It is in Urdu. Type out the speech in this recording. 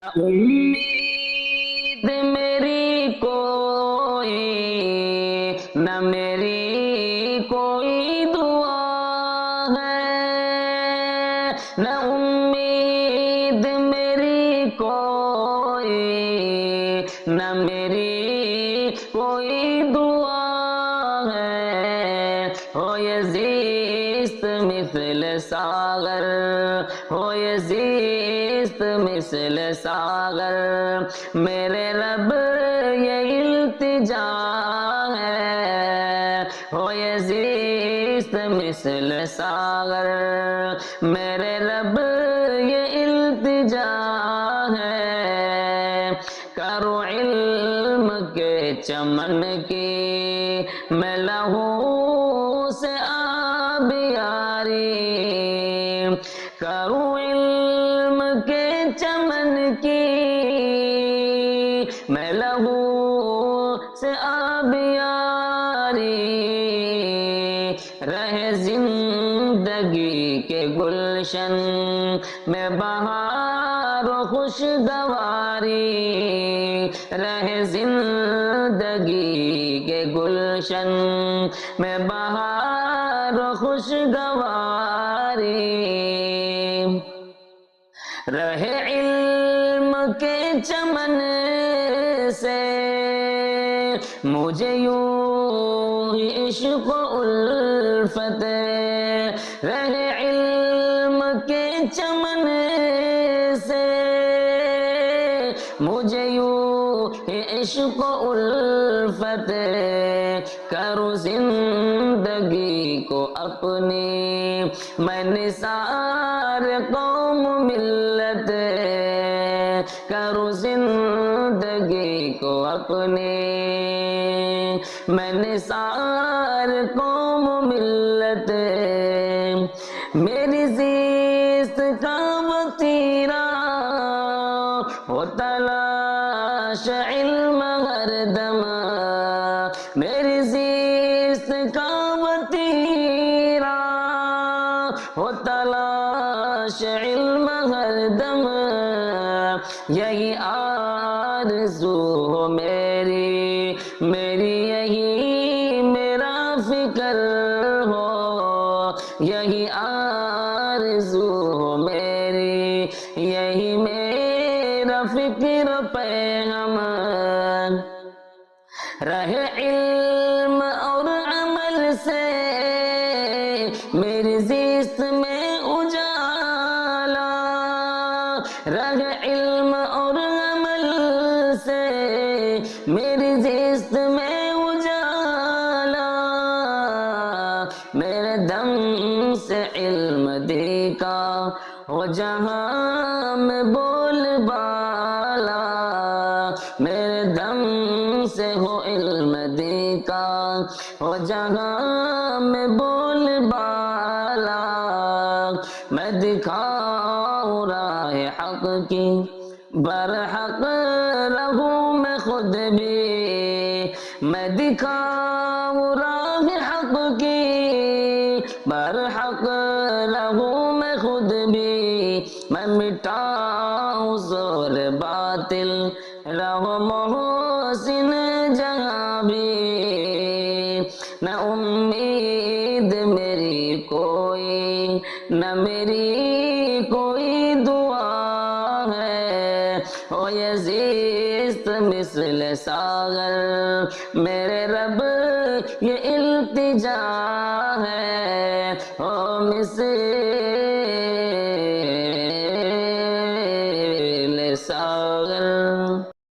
امید میری کوئی نہ میری کوئی دعا ہے، نہ امید میری کوئی نہ میری کوئی دعا ہے، ہو یہ زیست مثل ساغر، ہو یہ زیست مثل ساغر، میرے رب یہ التجا ہے، ہو یہ زیست مثل ساغر، میرے رب یہ التجا ہے، کرو علم کے چمن کی میں لہو سے آبیاری، کروں علم کے چمن کی میں لہو سے آبیاری، رہے زندگی کے گلشن میں بہار و خوشگواری، رہے زندگی کے گلشن میں بہار و خوشگواری، رہے علم کے چمن سے مجھے یوں ہی عشق و الفت، رہے علم کے چمن سے مجھے یوں ہی عشق و الفت، کروں زندگی کو اپنی میں نثار قوم ملت، کروں زندگی کو اپنی میں نثار قوم ملت، میری زیست کا وطیرہ ہو تلاش علم ہر دم، میری زیست کا وطیرہ ہو تلاش علم ہر دم، یہی آرزو ہو میری یہی میرا فکر ہو، یہی آرزو ہو میری یہی میرا فکر پیغام، رہے علم اور عمل سے میری زیست میں اجالا، رہے علم اور عمل سے میری زیست میں اجالا، میرے دم سے علم دی کا ہو جہاں میں بول بالا، میرے دم سے ہو علم دی کا ہو جہاں میں بول بالا، میں دکھاؤں راہ حق کی برحق رہوں میں خود بھی، میں دکھاؤں راہ حق کی برحق رہوں میں خود بھی، میں مٹاؤں زور باطل رہو محسن جہاں بھی، نہ امید میری کوئی نہ میری کوئی دعا ہے، ہو یہ زیست مثل ساغر، میرے رب یہ التجا ہے، ہو مثل